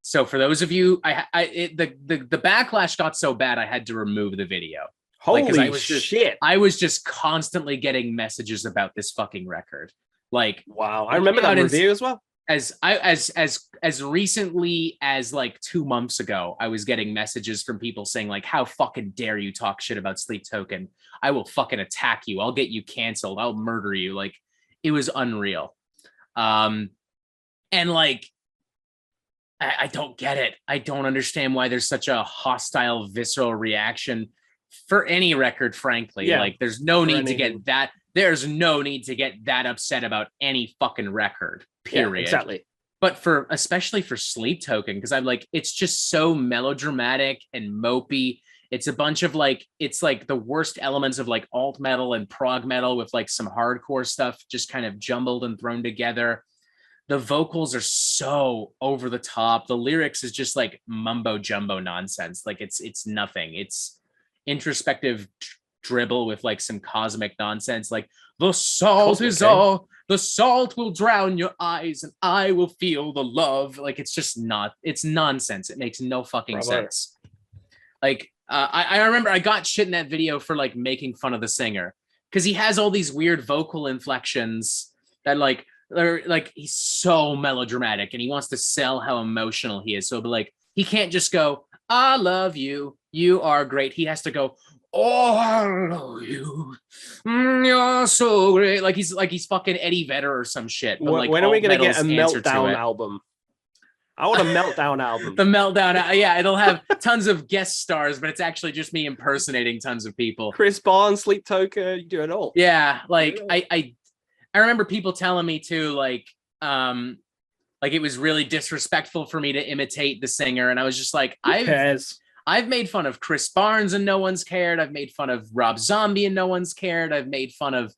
So for those of you, the backlash got so bad I had to remove the video. Holy shit. I was just constantly getting messages about this fucking record. Like, wow, I remember that review as well. As recently as like 2 months ago, I was getting messages from people saying like, how fucking dare you talk shit about Sleep Token? I will fucking attack you. I'll get you canceled. I'll murder you. Like, it was unreal. And like, I don't get it. I don't understand why there's such a hostile, visceral reaction for any record, frankly. Like, there's no need to get that. There's no need to get that upset about any fucking record, period. Yeah, exactly. But especially for Sleep Token, because I'm like, it's just so melodramatic and mopey. It's a bunch of like, it's like the worst elements of like alt metal and prog metal with like some hardcore stuff just kind of jumbled and thrown together. The vocals are so over the top. The lyrics is just like mumbo jumbo nonsense. Like it's nothing. It's introspective dribble with like some cosmic nonsense. Like the salt is all, the salt will drown your eyes and I will feel the love. Like it's just not, it's nonsense. It makes no fucking sense. Like I remember I got shit in that video for like making fun of the singer because he has all these weird vocal inflections that like he's so melodramatic and he wants to sell how emotional he is. So like he can't just go, "I love you, you are great." He has to go, "Oh, I love you, you're so great." Like he's fucking Eddie Vedder or some shit. But like, when are we gonna get a Meltdown album? I want a Meltdown album. The Meltdown, yeah, it'll have tons of guest stars, but it's actually just me impersonating tons of people. Chris Barnes, Sleep Token, you do it all. Yeah, like I remember people telling me too, like it was really disrespectful for me to imitate the singer, and I was just like, I've made fun of Chris Barnes and no one's cared. I've made fun of Rob Zombie and no one's cared. I've made fun of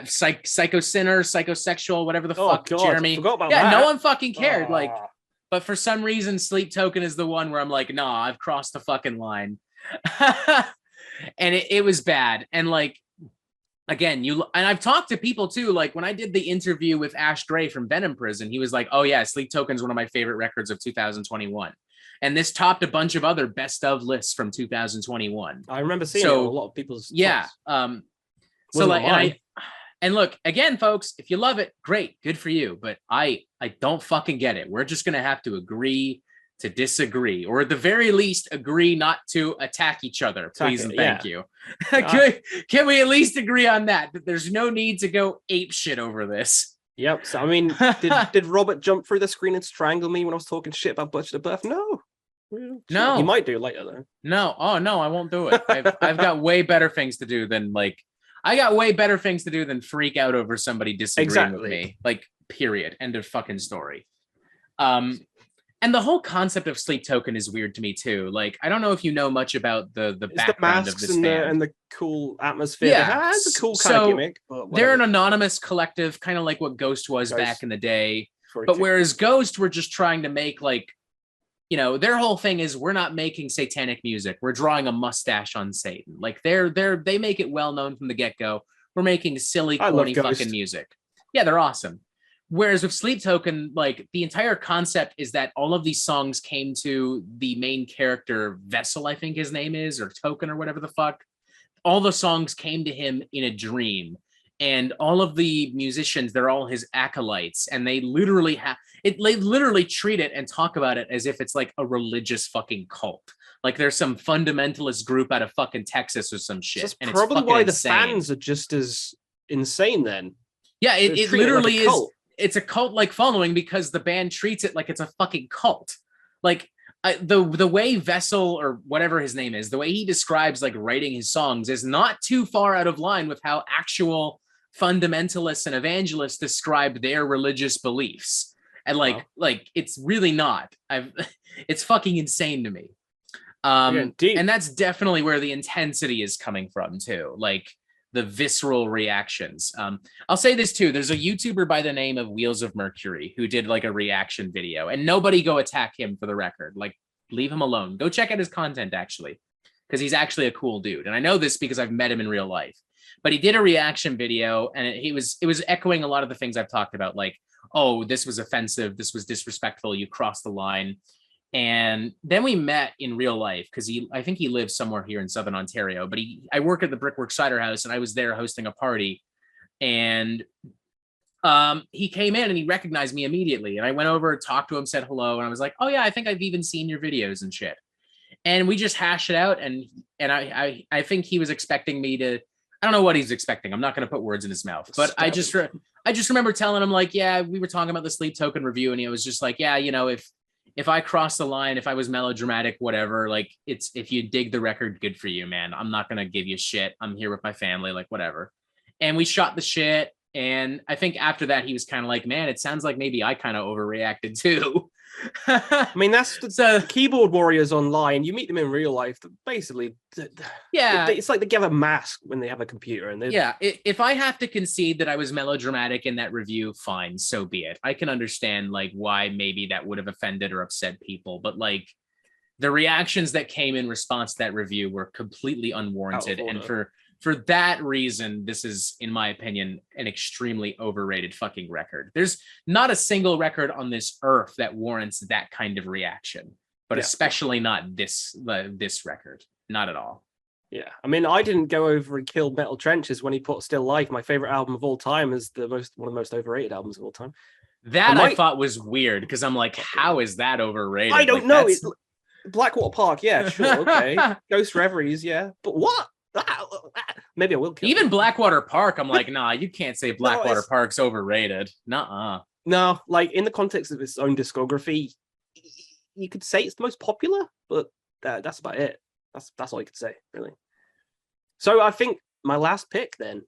Psycho Sinner, Psychosexual, whatever the fuck, God, Jeremy. Forgot about that. No one fucking cared. Like. But for some reason, Sleep Token is the one where I'm like, nah, I've crossed the fucking line. And it was bad. And like, again, and I've talked to people too. Like when I did the interview with Ash Gray from Venom Prison, he was like, oh yeah, Sleep Token is one of my favorite records of 2021. And this topped a bunch of other best of lists from 2021. I remember seeing it on a lot of people's yeah. So like, and look, again, folks, if you love it, great, good for you. But I don't fucking get it. We're just going to have to agree to disagree, or at the very least, agree not to attack each other. Please and thank you. Can we at least agree on that? That there's no need to go ape shit over this. Yep. So, I mean, did Robert jump through the screen and strangle me when I was talking shit about Butcher the Birth? No. No. He might do later, though. No. Oh, no, I won't do it. I've got way better things to do than like, I got way better things to do than freak out over somebody disagreeing with me. Like, period. End of fucking story. And the whole concept of Sleep Token is weird to me too. Like, I don't know if you know much about the background of this band. And the cool atmosphere. Yeah, it's a cool kind of gimmick. They're an anonymous collective, kind of like what Ghost was back in the day. But whereas Ghost were just trying to make like, you know, their whole thing is we're not making satanic music. We're drawing a mustache on Satan. Like they make it well known from the get-go. We're making silly, corny fucking music. Yeah, they're awesome. Whereas with Sleep Token, like the entire concept is that all of these songs came to the main character, Vessel, I think his name is, or Token or whatever the fuck. All the songs came to him in a dream. And all of the musicians, they're all his acolytes, and they literally they literally treat it and talk about it as if it's like a religious fucking cult. Like there's some fundamentalist group out of fucking Texas or some shit. That's and probably it's why the insane. fans are just as insane then. Yeah, it literally it like is. It's a cult-like following because the band treats it like it's a fucking cult. Like the way Vessel, or whatever his name is, the way he describes like writing his songs is not too far out of line with how actual fundamentalists and evangelists describe their religious beliefs. And like it's really not. It's fucking insane to me. And that's definitely where the intensity is coming from too. Like the visceral reactions. I'll say this too. There's a YouTuber by the name of Wheels of Mercury who did like a reaction video, and nobody go attack him for the record. Like leave him alone. Go check out his content actually, because he's actually a cool dude. And I know this because I've met him in real life. But he did a reaction video, and it was echoing a lot of the things I've talked about, like, oh, this was offensive, this was disrespectful, you crossed the line. And then we met in real life because I think he lives somewhere here in Southern Ontario. But I work at the Brickwork Cider House, and I was there hosting a party, and he came in and he recognized me immediately. And I went over, talked to him, said hello, and I was like, oh yeah, I think I've even seen your videos and shit. And we just hashed it out, and I think he was expecting me to. I don't know what he's expecting. I'm not going to put words in his mouth, but I just remember telling him like, yeah, we were talking about the Sleep Token review, and he was just like, yeah, you know, if I crossed the line, if I was melodramatic, whatever, like if you dig the record, good for you, man. I'm not going to give you shit. I'm here with my family, like whatever. And we shot the shit. And I think after that, he was kind of like, man, it sounds like maybe I kind of overreacted too. I mean, that's the keyboard warriors online. You meet them in real life. Basically, it's like they give a mask when they have a computer. And if I have to concede that I was melodramatic in that review, fine, so be it. I can understand like why maybe that would have offended or upset people, but like the reactions that came in response to that review were completely unwarranted, and for that reason, this is, in my opinion, an extremely overrated fucking record. There's not a single record on this earth that warrants that kind of reaction. but especially not this record. Not at all. Yeah, I mean, I didn't go over and kill Metal Trenches when he put Still Life, my favorite album of all time, as one of the most overrated albums of all time. That I thought was weird because I'm like, how is that overrated? I don't know. It's Blackwater Park, yeah, sure, okay. Ghost Reveries, yeah, but what? Maybe I will kill even him. Blackwater Park. I'm like, nah, you can't say Blackwater Park's overrated. Nuh-uh. No, like in the context of its own discography, you could say it's the most popular, but that's about it. That's all you could say, really. So I think my last pick then.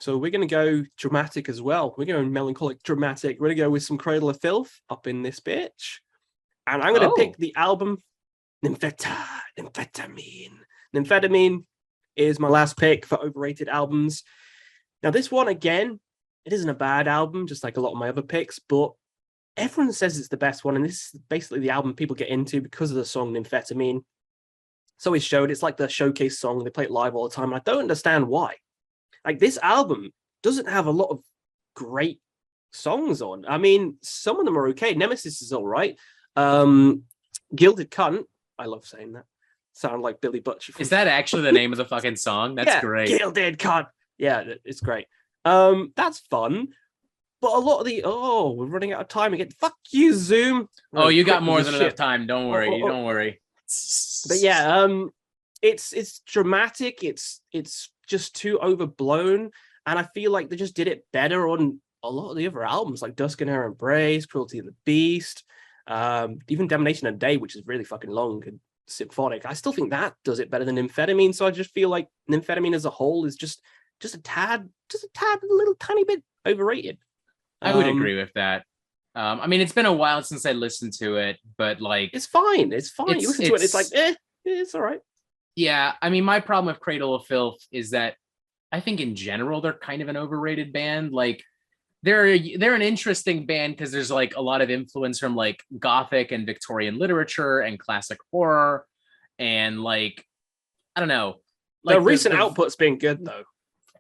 So we're going to go dramatic as well. We're going melancholic dramatic. We're going to go with some Cradle of Filth up in this bitch. And I'm going to pick the album Nymphetamine. Nymphetamine is my last pick for overrated albums. Now this one, again, it isn't a bad album, just like a lot of my other picks, but everyone says it's the best one. And this is basically the album people get into because of the song Nymphetamine. So it showed, it's like the showcase song. They play it live all the time. And I don't understand why. Like, this album doesn't have a lot of great songs on. I mean, some of them are okay. Nemesis is all right. Gilded Cunt. I love saying that. Sound like Billy Butcher. Is that actually the name of the fucking song? That's great. Gilded Cunt. Yeah, it's great. That's fun. But a lot of we're running out of time again. Fuck you, Zoom. Oh, you got more than enough time. Don't worry. Don't worry. But yeah, it's dramatic. It's just too overblown, and I feel like they just did it better on a lot of the other albums, like Dusk and Her Embrace, Cruelty of the Beast, even Damnation a Day, which is really fucking long and symphonic. I still think that does it better than Nymphetamine. So I just feel like Nymphetamine as a whole is just a tad, a little tiny bit overrated. I would agree with that. I mean, it's been a while since I listened to it, but like, it's fine. You listen to it, it's like, it's all right. Yeah, I mean, my problem with Cradle of Filth is that I think in general they're kind of an overrated band. Like, they're an interesting band because there's like a lot of influence from like Gothic and Victorian literature and classic horror, and like, I don't know. Like, the recent output's been good though.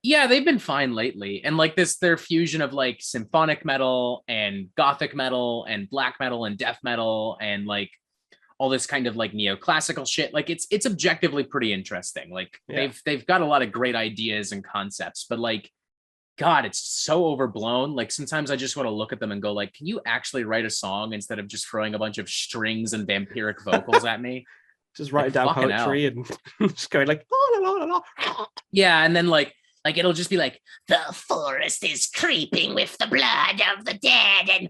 Yeah, they've been fine lately. And like their fusion of like symphonic metal and gothic metal and black metal and death metal and like all this kind of like neoclassical shit. Like it's objectively pretty interesting. Like they've got a lot of great ideas and concepts, but like, God, it's so overblown. Like sometimes I just want to look at them and go like, can you actually write a song instead of just throwing a bunch of strings and vampiric vocals at me? Just write down poetry and just going like, oh, la, la, la, la. Yeah. And then like it'll just be like, the forest is creeping with the blood of the dead and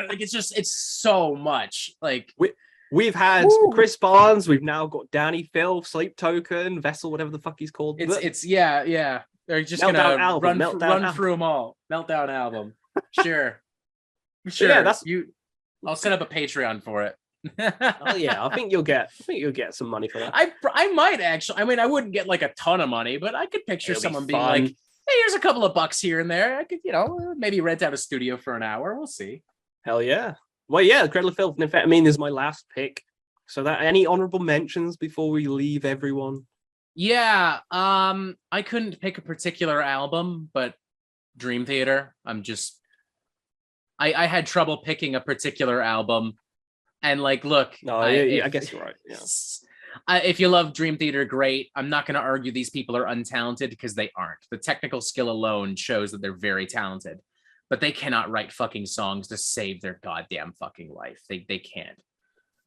like it's so much. Like we've had Chris Barnes, we've now got Danny Phil, Sleep Token, Vessel, whatever the fuck he's called. It's yeah. They're just gonna run through them all. Meltdown album. Sure. Yeah, I'll set up a Patreon for it. Oh yeah, I think you'll get some money for that. I might actually. I mean, I wouldn't get like a ton of money, but I could picture someone being like, "Hey, here's a couple of bucks here and there. I could, maybe rent out a studio for an hour. We'll see." Hell yeah. Well, yeah, Cradle of Filth, Nymphetamine is my last pick. So that any honorable mentions before we leave everyone? Yeah, I couldn't pick a particular album, but Dream Theater. I had trouble picking a particular album. And like, look, I guess you're right. Yeah. If you love Dream Theater, great. I'm not going to argue these people are untalented because they aren't. The technical skill alone shows that they're very talented, but they cannot write fucking songs to save their goddamn fucking life. They can't.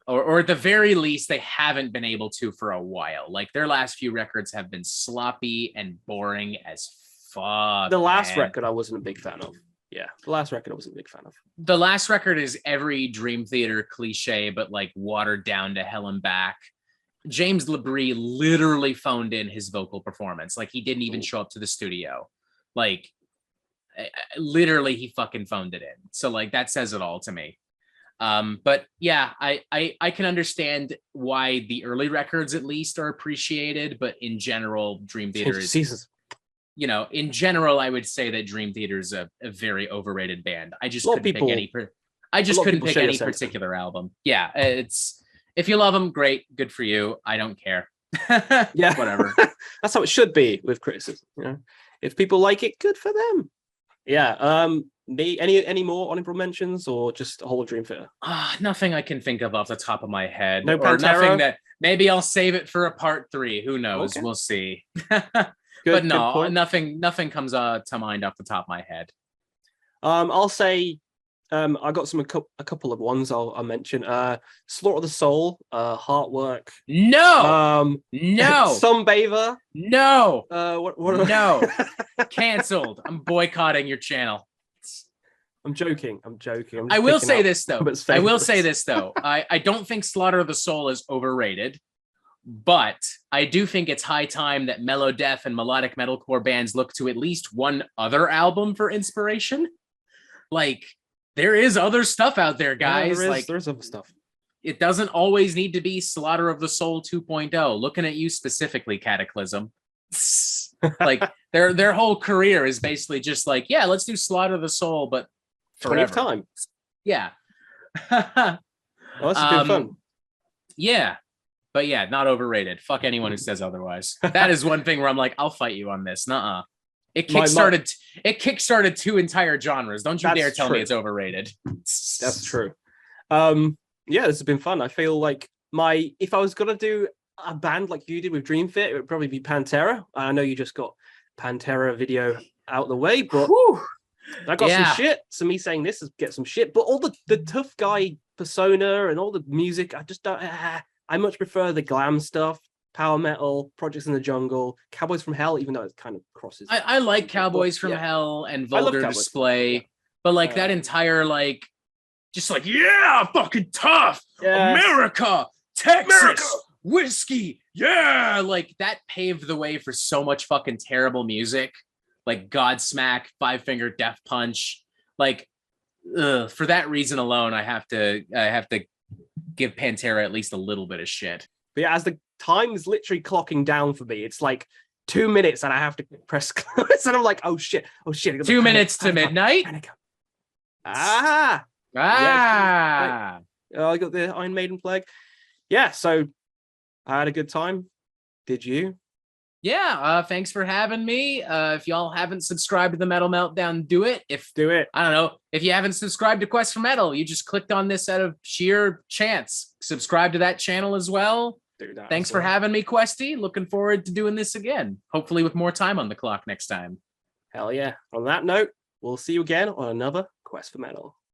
Or at the very least, they haven't been able to for a while. Like their last few records have been sloppy and boring as fuck. The last record I wasn't a big fan of. Yeah, the last record I wasn't a big fan of. The last record is every Dream Theater cliche, but like watered down to hell and back. James Labrie literally phoned in his vocal performance. Like he didn't even show up to the studio. Like literally he fucking phoned it in. So like that says it all to me. But yeah, I can understand why the early records at least are appreciated, but in general, Dream Theater is... in general, I would say that Dream Theater is a very overrated band. I just couldn't pick any particular album. Yeah, it's if you love them, great, good for you. I don't care. Yeah, whatever. That's how it should be with criticism. If people like it, good for them. Yeah. Any more honorable mentions, or just a whole Dream Theater? Nothing I can think of off the top of my head. No or Pantera? Nothing that maybe I'll save it for a part 3. Who knows? Okay. We'll see. Good, but no, good nothing comes to mind off the top of my head. I'll say I got a couple of ones I'll mention. Slaughter of the Soul, Heartwork. No. No. Sunbather. No. What No. Canceled. I'm boycotting your channel. I'm joking. I will say this though. I don't think Slaughter of the Soul is overrated, but I do think it's high time that mellow death and melodic metalcore bands look to at least one other album for inspiration. Like, there is other stuff out there, guys. Yeah, there's other stuff. It doesn't always need to be Slaughter of the Soul 2.0. Looking at you specifically, Cataclysm. Like, their whole career is basically just like, yeah, let's do Slaughter of the Soul, but forever. 20th time. Yeah. Well, that's good fun. Yeah. But yeah, not overrated. Fuck anyone who says otherwise. That is one thing where I'm like, I'll fight you on this. Nuh-uh. It kickstarted 2 entire genres. Don't you dare tell me it's overrated. That's true. Yeah, this has been fun. I feel like if I was gonna do a band like you did with Dream Theater, it would probably be Pantera. I know you just got Pantera video out the way, but I got some shit. So me saying this is get some shit. But all the tough guy persona and all the music, I just don't. I much prefer the glam stuff, power metal, Projects in the Jungle, Cowboys from Hell, even though it kind of crosses. I like Cowboys from Hell and Vulgar Display, but like that entire like, just like, yeah, fucking tough, America, Texas, whiskey, yeah, like that paved the way for so much fucking terrible music, like Godsmack, Five Finger Death Punch, like, for that reason alone, I have to give Pantera at least a little bit of shit. But yeah, as the time's literally clocking down for me, it's like 2 minutes and I have to press close, and I'm like, oh shit. 2 minutes to midnight. Yeah, I got the Iron Maiden flag. Yeah, so I had a good time. Did you? Yeah, thanks for having me. If y'all haven't subscribed to the Metal Meltdown, do it. I don't know, if you haven't subscribed to Quest for Metal, you just clicked on this out of sheer chance. Subscribe to that channel as well. Thanks for having me, Questy. Looking forward to doing this again, hopefully with more time on the clock next time. Hell yeah. On that note, we'll see you again on another Quest for Metal.